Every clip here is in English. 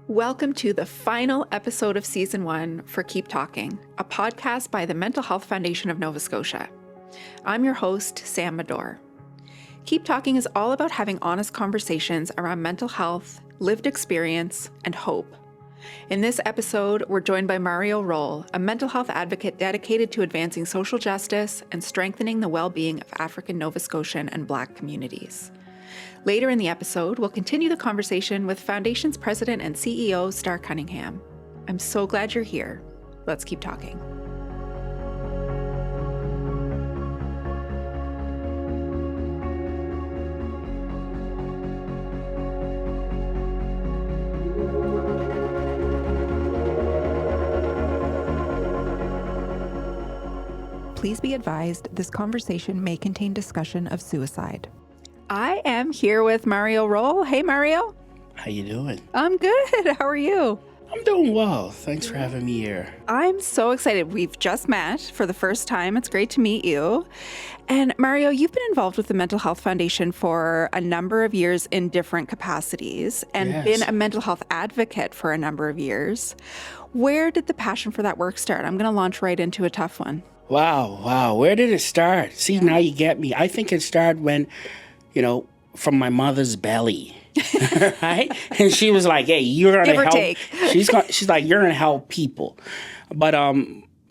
Welcome to the final episode of Season 1 for Keep Talking, a podcast by the Mental Health Foundation of Nova Scotia. I'm your host, Sam Madore. Keep Talking is all about having honest conversations around mental health, lived experience, and hope. In this episode, we're joined by Mario Rolle, a mental health advocate dedicated to advancing social justice and strengthening the well-being of African Nova Scotian and Black communities. Later in the episode, we'll continue the conversation with Foundation's president and CEO, Star Cunningham. I'm so glad you're here. Let's keep talking. Please be advised, this conversation may contain discussion of suicide. I am here with Mario Rolle. Hey, Mario. How you doing? I'm good. How are you? I'm doing well. Thanks for having me here. I'm so excited. We've just met for the first time. It's great to meet you. And Mario, you've been involved with the Mental Health Foundation for a number of years in different capacities and been a mental health advocate for a number of years. Where did the passion for that work start? I'm going to launch right into a tough one. Wow. Where did it start? See, now you get me. I think it started when, from my mother's belly, right? And she was like, hey, you're going to help. Take. She's like, you're going to help people. But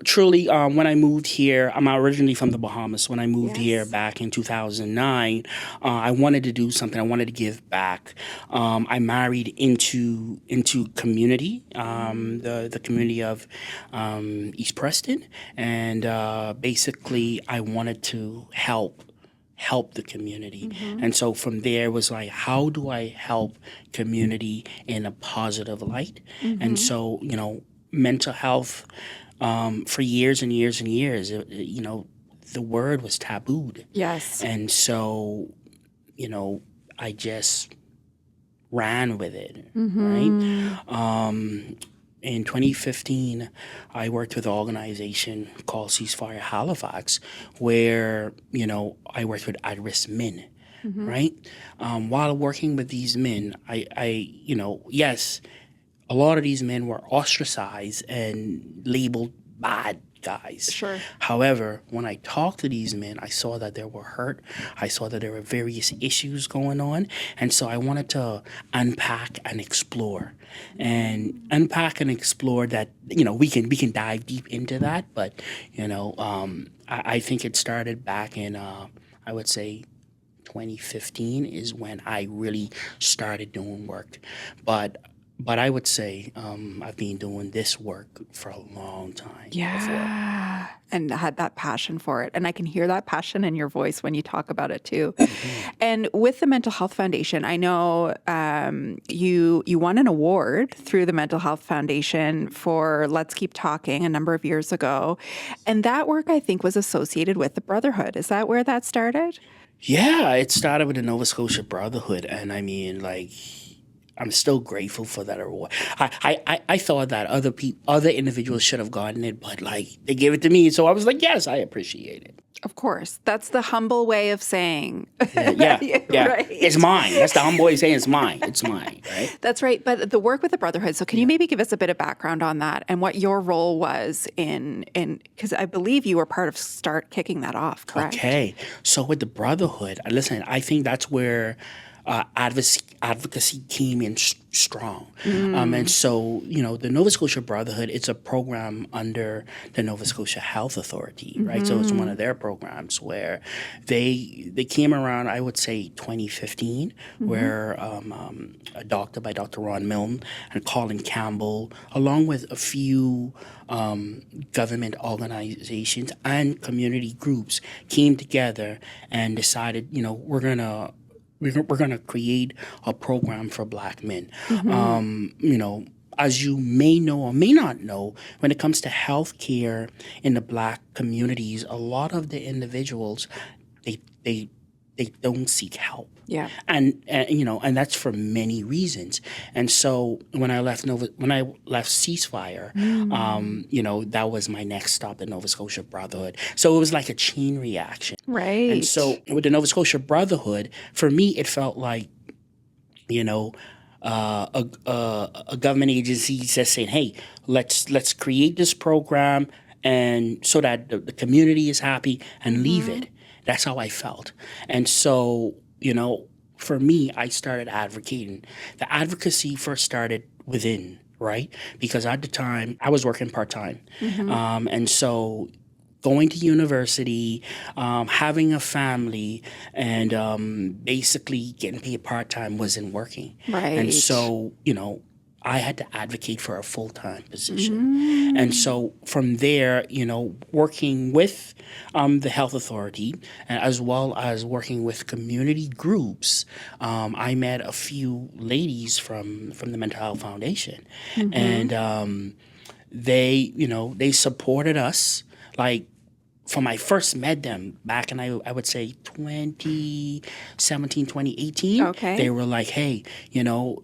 truly, when I moved here, I'm originally from the Bahamas. When I moved here back in 2009, I wanted to do something. I wanted to give back. I married into community, the community of East Preston. And basically, I wanted to help the community. Mm-hmm. And so from there it was like, how do I help community in a positive light? Mm-hmm. And so, mental health, for years and years and years, the word was tabooed. Yes. And so, I just ran with it, right? In 2015, I worked with an organization called Ceasefire Halifax, where, I worked with at-risk men, right? While working with these men, yes, a lot of these men were ostracized and labeled bad guys. Sure. However, when I talked to these men, I saw that they were hurt. I saw that there were various issues going on. And so I wanted to unpack and explore. And unpack and explore that, we can dive deep into that. But, I think it started back in, I would say, 2015 is when I really started doing work. But I would say I've been doing this work for a long time. Yeah. Before. And had that passion for it. And I can hear that passion in your voice when you talk about it too. Mm-hmm. And with the Mental Health Foundation, I know you won an award through the Mental Health Foundation for Let's Keep Talking a number of years ago. And that work, I think, was associated with the Brotherhood. Is that where that started? Yeah, it started with the Nova Scotia Brotherhood. And I mean, I'm still grateful for that award. I thought that other individuals should have gotten it, but they gave it to me, so I was like, yes, I appreciate it. Of course, that's the humble way of saying. Yeah. Right. It's mine. That's the humble way of saying it's mine. It's mine, right? That's right. But the work with the Brotherhood. So can you maybe give us a bit of background on that and what your role was in because I believe you were part of start kicking that off, correct? Okay. So with the Brotherhood, listen, I think that's where advocacy came in strong. And so, the Nova Scotia Brotherhood, it's a program under the Nova Scotia Health Authority, right? So it's one of their programs where they came around, I would say, 2015, where a doctor by Dr. Ron Milne and Colin Campbell, along with a few government organizations and community groups, came together and decided, we're going to create a program for Black men. As you may know or may not know, when it comes to healthcare in the Black communities, a lot of the individuals, they don't seek help. Yeah. And that's for many reasons. And so when I left Ceasefire, that was my next stop at Nova Scotia Brotherhood. So it was like a chain reaction. Right. And so with the Nova Scotia Brotherhood, for me, it felt like, a government agency just saying, "Hey, let's create this program, and so that the community is happy, and leave it." That's how I felt, and so for me, I started advocating. The advocacy first started within, right? Because at the time I was working part time, and so going to university, having a family, and basically getting paid part time wasn't working. Right. And so, I had to advocate for a full time position. And so from there, working with the health authority, as well as working with community groups, I met a few ladies from the Mental Health Foundation. And they supported us. Like, from I first met them back in, I would say 2017, 2018, Okay. they were like, "Hey,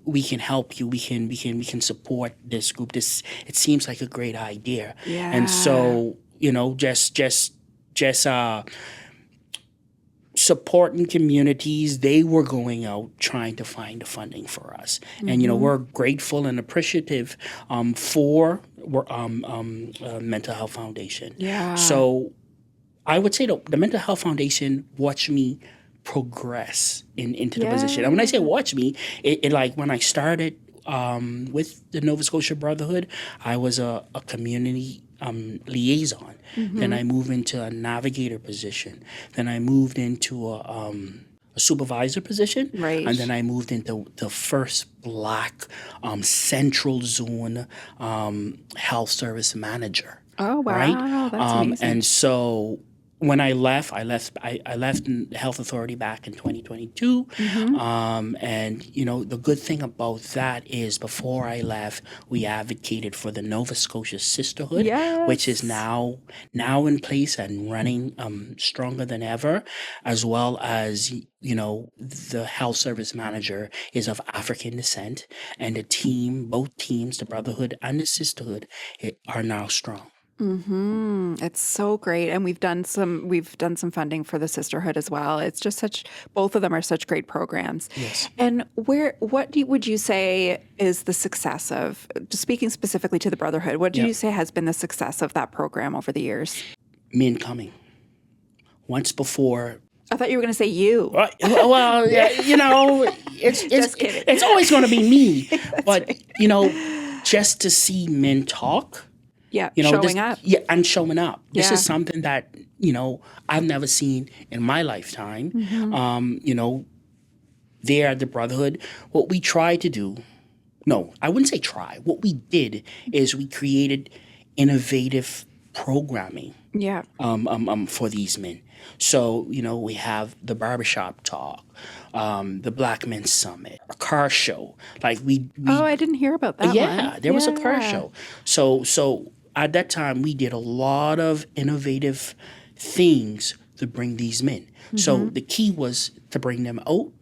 we can help you. We can support this group. It seems like a great idea." Yeah. And so, just supporting communities, they were going out trying to find the funding for us. And we're grateful and appreciative for Mental Health Foundation. Yeah. So I would say the Mental Health Foundation watched me progress into the position. And when I say watch me, it like when I started with the Nova Scotia Brotherhood, I was a community liaison. Then I moved into a navigator position. Then I moved into a supervisor position. Right. And then I moved into the first Black Central Zone health service manager. Oh, wow. Right? That's amazing. And so when I left the health authority back in 2022. And the good thing about that is before I left, we advocated for the Nova Scotia Sisterhood, Yes. which is now in place and running stronger than ever, as well as the health service manager is of African descent, and both teams, the Brotherhood and the Sisterhood, are now strong. It's so great, and we've done some funding for the sisterhood as well. It's just both of them are such great programs. Yes. And would you say is the success of, just speaking specifically to the Brotherhood, what do you say has been the success of that program over the years? Men coming. Once before. I thought you were going to say you. Well, it's always going to be me. But right. Just to see men talk. Yeah, showing up. Yeah, and showing up. This Yeah. is something that, I've never seen in my lifetime. There at the Brotherhood, what we tried to do, no, I wouldn't say try. What we did is we created innovative programming Yeah. for these men. So, we have the barbershop talk, the Black Men's Summit, a car show. Like we I didn't hear about that one. there was a car show. So at that time, we did a lot of innovative things to bring these men. So the key was to bring them out,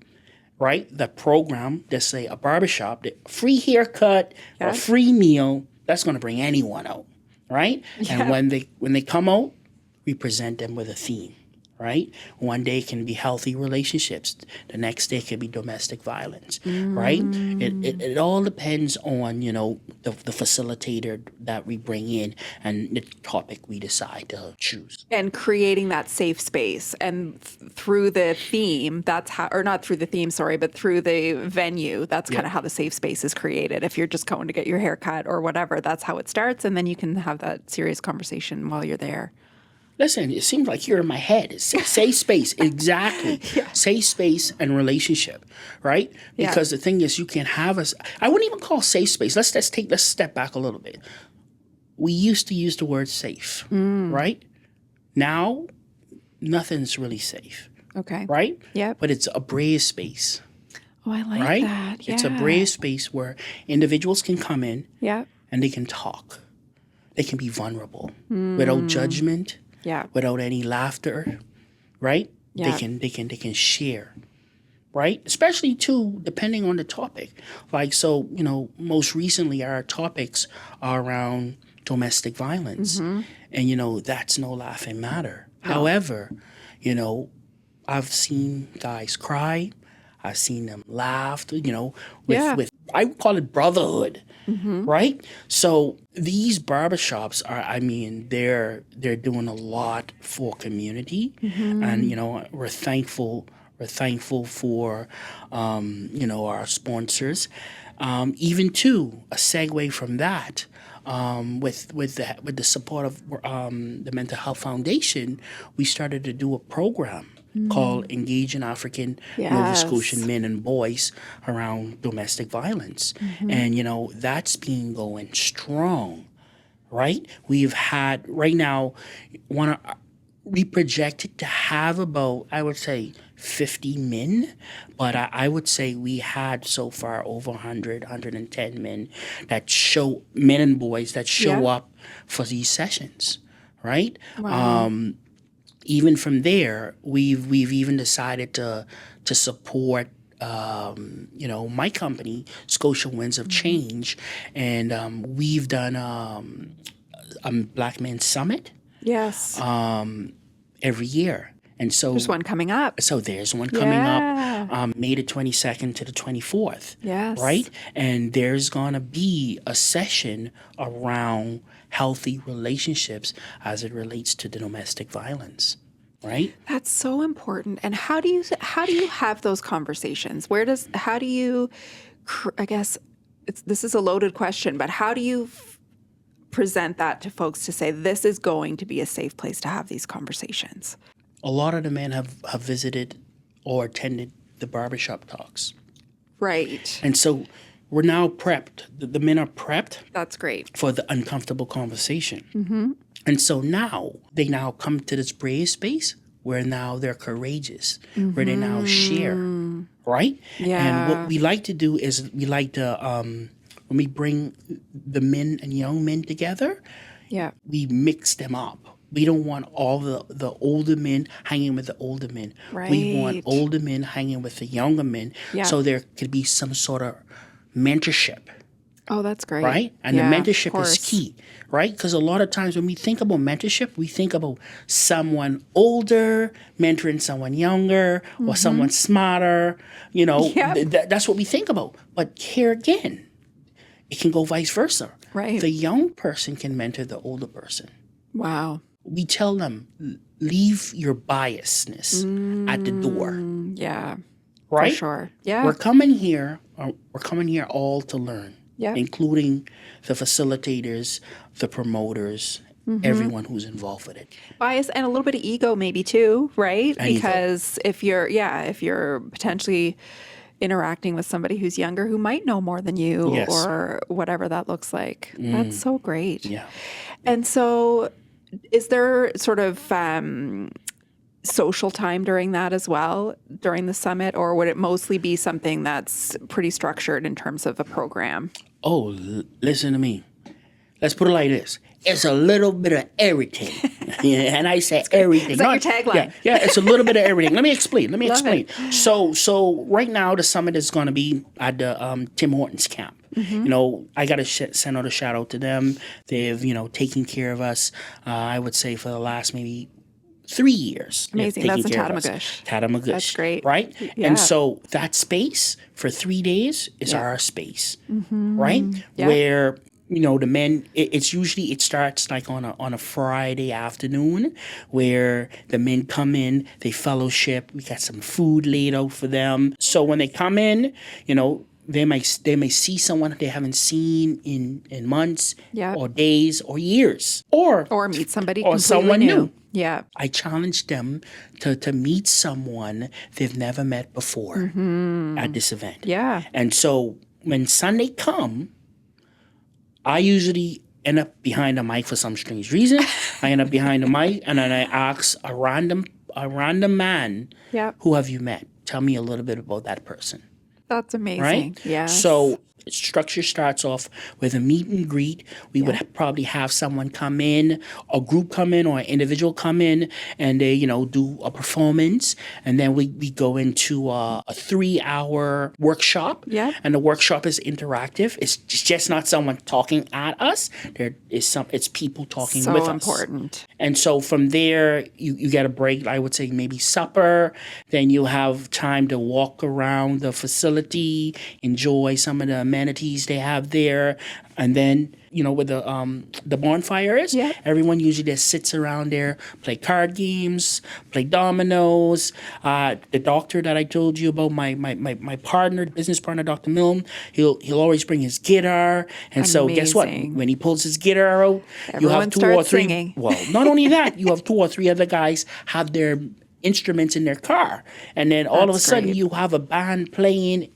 right? The program, let's say a barbershop, the free haircut or free meal, that's going to bring anyone out, right? Yeah. And when they come out, we present them with a theme. Right? One day can be healthy relationships. The next day can be domestic violence. Right? It all depends on, the facilitator that we bring in and the topic we decide to choose. And creating that safe space. And through the theme, that's how, or not through the theme, sorry, but through the venue, that's kind of how the safe space is created. If you're just going to get your hair cut or whatever, that's how it starts. And then you can have that serious conversation while you're there. Listen, it seems like you're in my head. It's safe space, exactly. Safe space and relationship, right? Because the thing is, you can have I wouldn't even call safe space. Let's step back a little bit. We used to use the word safe, right? Now, nothing's really safe. Okay. Right? Yeah. But it's a brave space. Oh, I like right? that. Yeah. It's a brave space where individuals can come in and they can talk. They can be vulnerable without judgment. Yeah. Without any laughter, right? Yeah. They can share, right? Especially too, depending on the topic. Like, so, most recently our topics are around domestic violence. And, that's no laughing matter. No. However, I've seen guys cry. I've seen them laugh, with I would call it brotherhood, right? So these barbershops are, I mean, they're doing a lot for community, and we're thankful. We're thankful for our sponsors. Even too, a segue from that. With the support of the Mental Health Foundation, we started to do a program called Engaging African Nova Scotian Men and Boys around domestic violence. And, that's been going strong, right? We've had, right now, we projected to have about, I would say, 50 men, but I would say we had so far over 110 men men and boys that show up for these sessions, right? Wow. Even from there, we've even decided to support my company, Scotia Winds of Change, and we've done a Black Men Summit Yes. every year. And so There's one coming up. So there's one coming up, May the 22nd to the 24th. Yes. Right? And there's going to be a session around healthy relationships as it relates to the domestic violence. Right? That's so important. And how do you have those conversations? How do you, I guess this is a loaded question, but how do you present that to folks to say this is going to be a safe place to have these conversations? A lot of the men have visited or attended the barbershop talks. Right. And so we're now prepped. The men are prepped. That's great. For the uncomfortable conversation. And so now they come to this brave space where now they're courageous, where they now share, right? Yeah. And what we like to do is we like to, when we bring the men and young men together, we mix them up. We don't want all the older men hanging with the older men. Right. We want older men hanging with the younger men. So there could be some sort of mentorship. Oh, that's great. Right? And the mentorship is key, right? Because a lot of times when we think about mentorship, we think about someone older mentoring someone younger or someone smarter. That's what we think about. But here again, it can go vice versa. Right. The young person can mentor the older person. Wow. We tell them, leave your biasness at the door. Yeah. Right? For sure. Yeah. We're coming here all to learn. Yeah. Including the facilitators, the promoters, everyone who's involved with it. Bias and a little bit of ego maybe too, right? Because if you're potentially interacting with somebody who's younger who might know more than you or whatever that looks like. That's so great. Yeah. And so is there sort of social time during that as well, during the summit, or would it mostly be something that's pretty structured in terms of a program? Oh, listen to me. Let's put it like this. It's a little bit of everything. And I say everything. Is that your tagline? Yeah, it's a little bit of everything. Let me explain. Love it. So right now the summit is going to be at the Tim Hortons camp. I got to send out a shout out to them. They've, taken care of us, I would say, for the last maybe 3 years. Amazing. That's in Tatamagouche. Tatamagouche. That's great. Right? Yeah. And so that space for 3 days is our space. Right? Yeah. Where, the men, it starts like on a Friday afternoon where the men come in, they fellowship. We got some food laid out for them. So when they come in, they may see someone they haven't seen in months or days or years. Or meet somebody or completely someone new. Yeah. I challenge them to meet someone they've never met before at this event. Yeah. And so when Sunday come, I usually end up behind the mic for some strange reason. I end up behind the mic and then I ask a random man, who have you met? Tell me a little bit about that person. That's amazing. Right? Yeah. So structure starts off with a meet and greet. We would probably have someone come in, a group come in, or an individual come in, and they, do a performance. And then we go into a 3-hour workshop. Yeah. And the workshop is interactive. It's just not someone talking at us. It's people talking with us. So important. And so from there, you get a break, I would say maybe supper. Then you have time to walk around the facility, enjoy some of the amenities they have there. And then, where the bonfire is, Yeah. everyone usually just sits around there, play card games, play dominoes. The doctor that I told you about, my partner, business partner, Dr. Milne, he'll always bring his guitar. And so guess what? Amazing. When he pulls his guitar out, you have Everyone two or starts three. singing. Well, not only that, you have 2 or 3 other guys have their instruments in their car. And then all of a That's sudden great. you have a band playing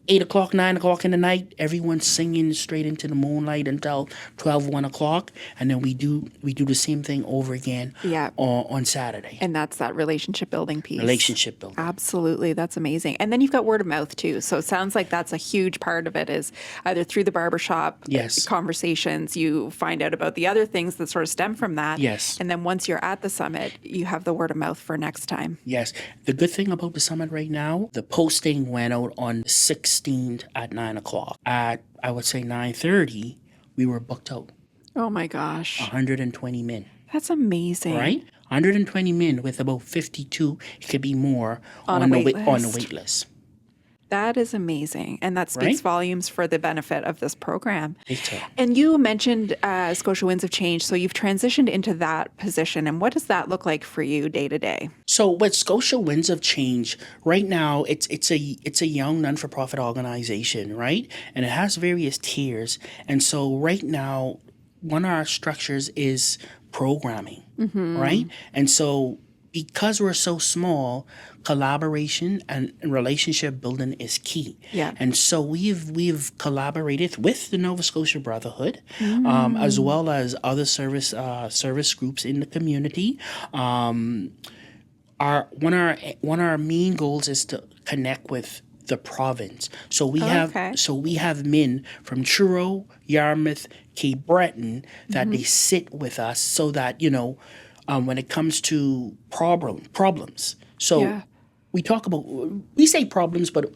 8 o'clock, 9 o'clock in the night, everyone's singing straight into the moonlight until 12, 1 o'clock. And then we do the same thing over again Yeah. on Saturday. And that's that relationship building piece. Relationship building. Absolutely. That's amazing. And then you've got word of mouth too. So it sounds like that's a huge part of it, is either through the barbershop Yes. conversations, you find out about the other things that sort of stem from that. Yes. And then once you're at the summit, you have the word of mouth for next time. Yes. The good thing about the summit right now, the posting went out on the 16th at 9 o'clock. At, I would say, 9:30, we were booked out. Oh my gosh. 120 men. That's amazing. Right? 120 men with about 52, it could be more, On a the wait on the list. wait list. That is amazing. And that speaks Right? volumes for the benefit of this program. Big time. And you mentioned Scotia Winds of Change. So you've transitioned into that position. And what does that look like for you day to day? So with Scotia Winds of Change, right now it's a young non-for-profit organization, right? And it has various tiers. And so right now, one of our structures is programming, right? And so because we're so small, collaboration and relationship building is key. Yeah. And so we've collaborated with the Nova Scotia Brotherhood, as well as other service groups in the community. One of our main goals is to connect with the province. So we have men from Truro, Yarmouth, Cape Breton that they sit with us, so that when it comes to problems. So Yeah. we say problems, but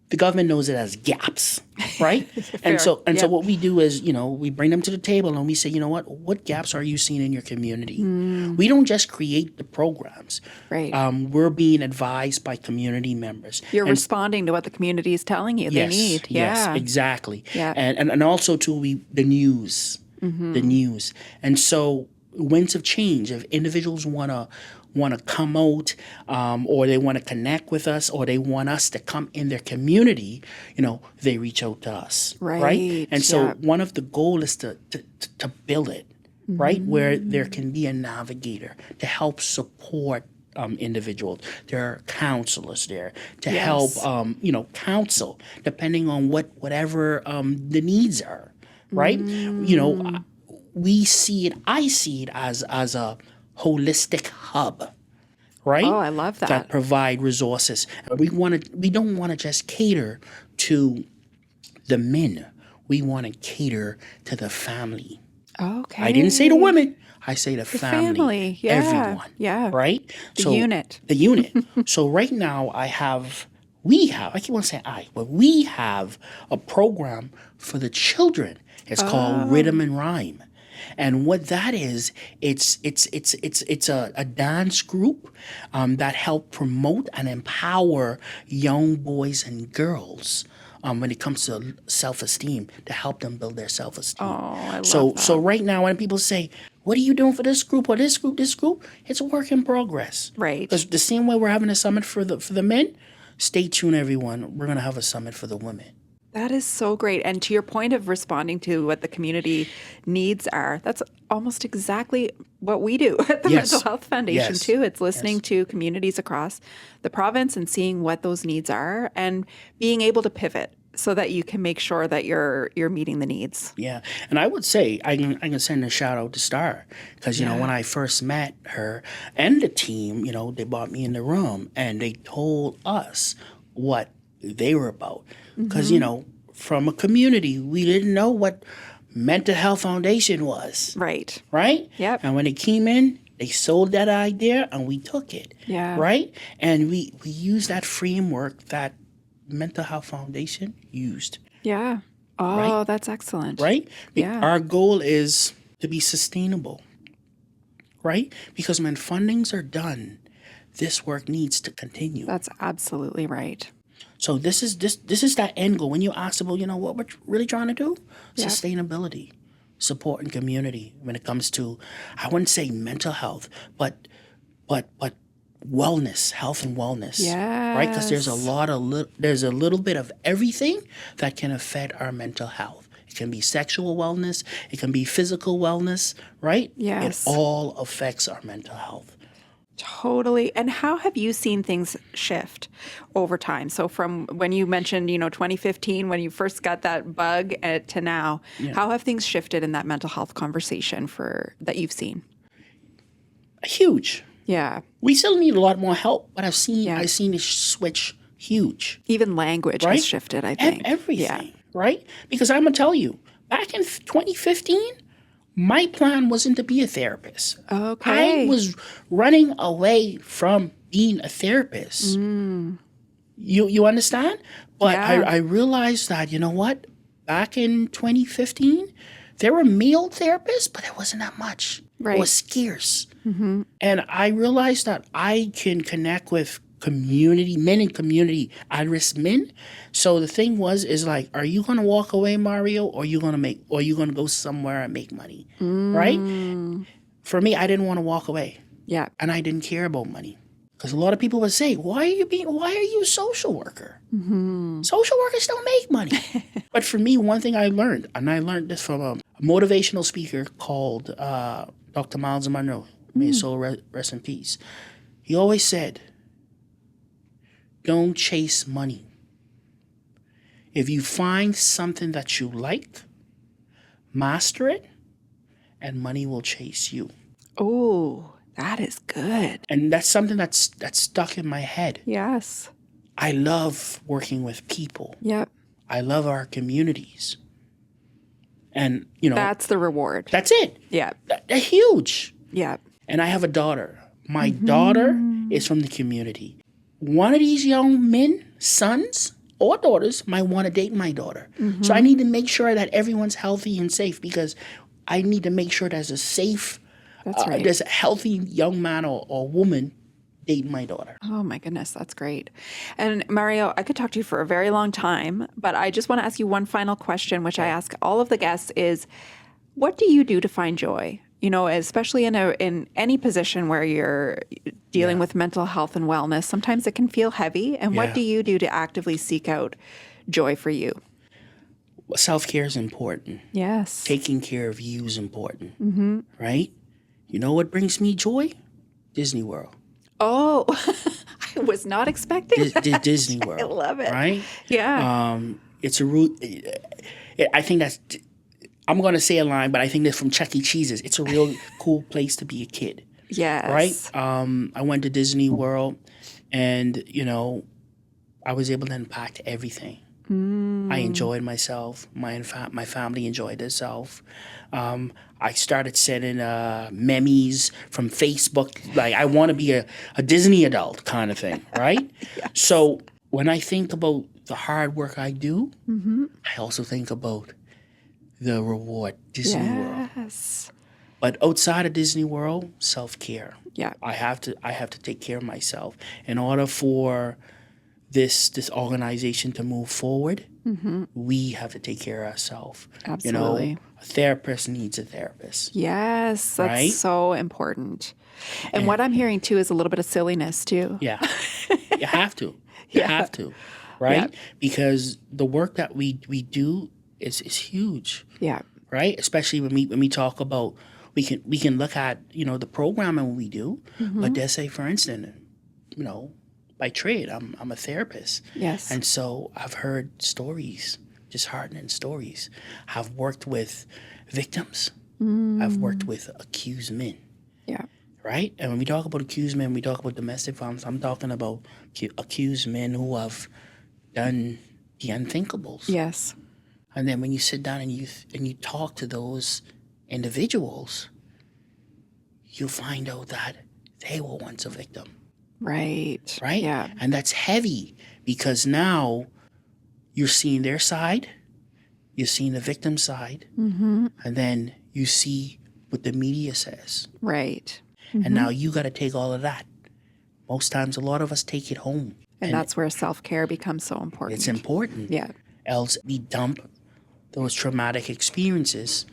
the government knows it as gaps, right? and so Yep. what we do is, we bring them to the table and we say, what gaps are you seeing in your community? We don't just create the programs. Right. We're being advised by community members. You're And responding to what the community is telling you they need. Yes, Yeah. exactly. Yeah. And also too, the news. And so winds of change, if individuals want to come out, or they want to connect with us, or they want us to come in their community, they reach out to us. Right, And so yeah. one of the goals is to build it, right? Where there can be a navigator to help support individuals. There are counselors there to help, counsel, depending on whatever the needs are, right? I see it as a holistic hub, right? Oh, I love that. That provide resources. We don't want to just cater to the men. We want to cater to the family. Okay. I didn't say the women. I say the family, yeah, everyone. yeah. Right? The unit. The unit. So right now I keep on saying but we have a program for the children. It's called Rhythm and Rhyme. And what that is, it's a dance group that help promote and empower young boys and girls when it comes to self-esteem, to help them build their self-esteem. Oh, I love that. So right now, when people say, "What are you doing for this group or this group?" It's a work in progress. Right. Because the same way we're having a summit for the men, stay tuned, everyone. We're gonna have a summit for the women. That is so great. And to your point of responding to what the community needs are, that's almost exactly what we do at the Yes. Mental Health Foundation Yes. too. It's listening to communities across the province and seeing what those needs are and being able to pivot so that you can make sure that you're meeting the needs. Yeah, and I would say I can send a shout out to Star, because when I first met her and the team, they brought me in the room and they told us what they were about. Because from a community, we didn't know what Mental Health Foundation was. Right. Right? Yep. And when they came in, they sold that idea and we took it. Yeah. Right? And we used that framework that Mental Health Foundation used. Yeah. Oh, Right? that's excellent. Right? Yeah. Our goal is to be sustainable. Right? Because when fundings are done, this work needs to continue. That's absolutely right. So this is that end goal. When you ask about, what we're really trying to do, Yeah. sustainability, support, and community. When it comes to, I wouldn't say mental health, but wellness, health and wellness, right? Because there's there's a little bit of everything that can affect our mental health. It can be sexual wellness, it can be physical wellness, right? Yes. It all affects our mental health. Totally. And how have you seen things shift over time? So from when you mentioned, 2015, when you first got that bug to now, how have things shifted in that mental health conversation that you've seen? Huge. Yeah. We still need a lot more help, but I've seen it switch huge. Even language has shifted, I think. Everything, right? Because I'm going to tell you, back in 2015, my plan wasn't to be a therapist. Okay. I was running away from being a therapist. You understand? But I realized that, you know what? Back in 2015, there were male therapists, but it wasn't that much. Right. It was scarce. And I realized that I can connect with men in community, at-risk men. So the thing is like, are you gonna walk away, Mario, or are you gonna go somewhere and make money? Right? For me, I didn't want to walk away. Yeah. And I didn't care about money. Because a lot of people would say, why are you a social worker? Social workers don't make money. But for me, one thing I learned, and I learned this from a motivational speaker called Dr. Miles Monroe, may his soul rest in peace. He always said, don't chase money. If you find something that you like, master it, and money will chase you. Oh, that is good. And that's something that's stuck in my head. Yes. I love working with people. Yep. I love our communities. And, that's the reward. that's it. Yeah. They're huge. Yeah. And I have a daughter. My daughter is from the community. One of these young men, sons or daughters, might want to date my daughter. So I need to make sure that everyone's healthy and safe, because I need to make sure there's a safe, That's right. there's a healthy young man or woman dating my daughter. Oh my goodness, that's great. And Mario, I could talk to you for a very long time, but I just want to ask you one final question, which I ask all of the guests is, what do you do to find joy? Especially in any position where you're dealing with mental health and wellness, sometimes it can feel heavy. And what do you do to actively seek out joy for you? Well, self-care is important. Yes. Taking care of you is important, right? You know what brings me joy? Disney World. Oh, I was not expecting that. Disney World. I love it. Right? Yeah. It's a root. I think that's. I'm going to say a line, but I think that's from Chuck E. Cheese's. It's a real cool place to be a kid. Yes. Right? I went to Disney World, and I was able to impact everything. I enjoyed myself. My family enjoyed themselves. I started sending memes from Facebook, like I want to be a Disney adult kind of thing, right? Yes. So when I think about the hard work I do, I also think about the reward, Disney World. Yes. But outside of Disney World, self-care. Yeah. I have to take care of myself in order for this organization to move forward. We have to take care of ourselves. Absolutely. A therapist needs a therapist. Yes, that's Right? so important. And what I'm hearing too is a little bit of silliness too. Yeah. You have to. You have to. Right? Yeah. Because the work that we do is huge. Yeah. Right? Especially when we talk about, we can look at, the programming we do, but let's say, for instance, by trade, I'm a therapist. Yes. And so I've heard stories, disheartening stories. I've worked with victims. I've worked with accused men. Yeah. Right? And when we talk about accused men, we talk about domestic violence. I'm talking about accused men who have done the unthinkables. Yes. And then when you sit down and you talk to those individuals, you find out that they were once a victim. Right. Right? Yeah. And that's heavy, because now you're seeing their side, you're seeing the victim side, and then you see what the media says. Right. And now you got to take all of that. Most times, a lot of us take it home. And that's where self-care becomes so important. It's important. Yeah. Else we dump those traumatic experiences,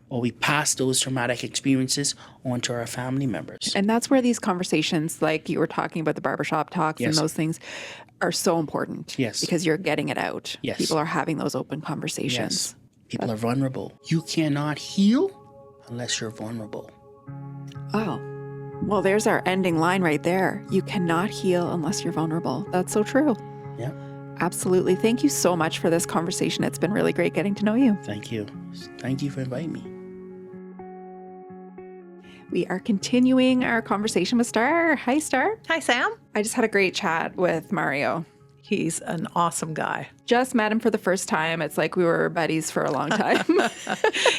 or we pass those traumatic experiences onto our family members. And that's where these conversations, like you were talking about the barbershop talks and Yes. those things, are so important. Yes. Because you're getting it out. Yes. People are having those open conversations. Yes. People are vulnerable. You cannot heal unless you're vulnerable. Oh, well, there's our ending line right there. You cannot heal unless you're vulnerable. That's so true. Yeah. Absolutely. Thank you so much for this conversation. It's been really great getting to know you. Thank you. Thank you for inviting me. We are continuing our conversation with Star. Hi, Star. Hi, Sam. I just had a great chat with Mario. He's an awesome guy. Just met him for the first time. It's like we were buddies for a long time.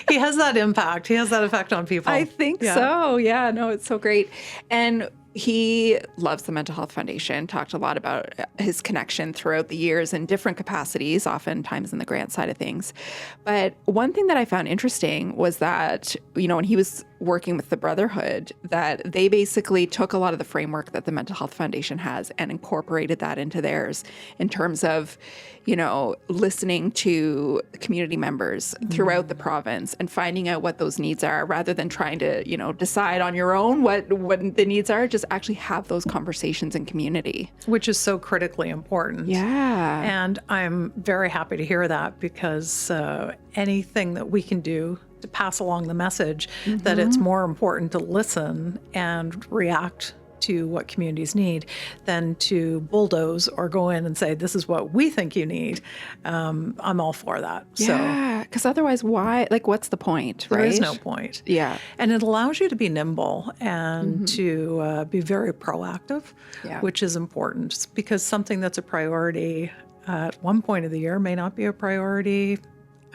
He has that impact. He has that effect on people. I think so. Yeah, no, it's so great. And he loves the Mental Health Foundation, talked a lot about his connection throughout the years in different capacities, oftentimes in the grant side of things. But one thing that I found interesting was that, you know, when he was working with the Brotherhood, that they basically took a lot of the framework that the Mental Health Foundation has and incorporated that into theirs in terms of, you know, listening to community members throughout the province and finding out what those needs are rather than trying to, you know, decide on your own what the needs are. Just actually have those conversations in community. Which is so critically important. Yeah. And I'm very happy to hear that because anything that we can do to pass along the message that it's more important to listen and react to what communities need than to bulldoze or go in and say, this is what we think you need. I'm all for that. Yeah, because otherwise, why? Like, what's the point, right? There is no point. Yeah. And it allows you to be nimble and to be very proactive, which is important because something that's a priority at one point of the year may not be a priority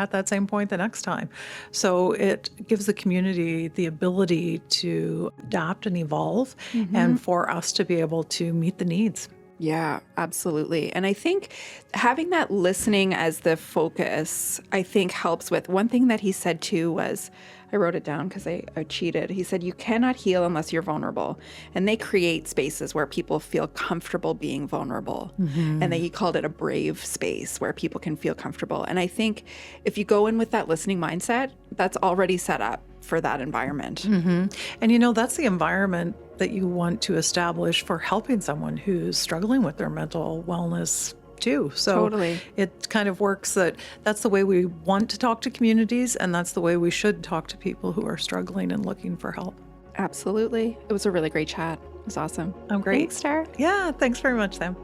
at that same point the next time. So it gives the community the ability to adapt and evolve and for us to be able to meet the needs. Yeah, absolutely. And I think having that listening as the focus, I think helps with one thing that he said too was, I wrote it down because I cheated. He said, you cannot heal unless you're vulnerable. And they create spaces where people feel comfortable being vulnerable. And then he called it a brave space where people can feel comfortable. And I think if you go in with that listening mindset, that's already set up for that environment. And you know, that's the environment that you want to establish for helping someone who's struggling with their mental wellness too. So Totally. it kind of works that's the way we want to talk to communities, and that's the way we should talk to people who are struggling and looking for help. Absolutely. It was a really great chat. It was awesome. I'm great. Thanks, Star. Yeah, thanks very much, Sam.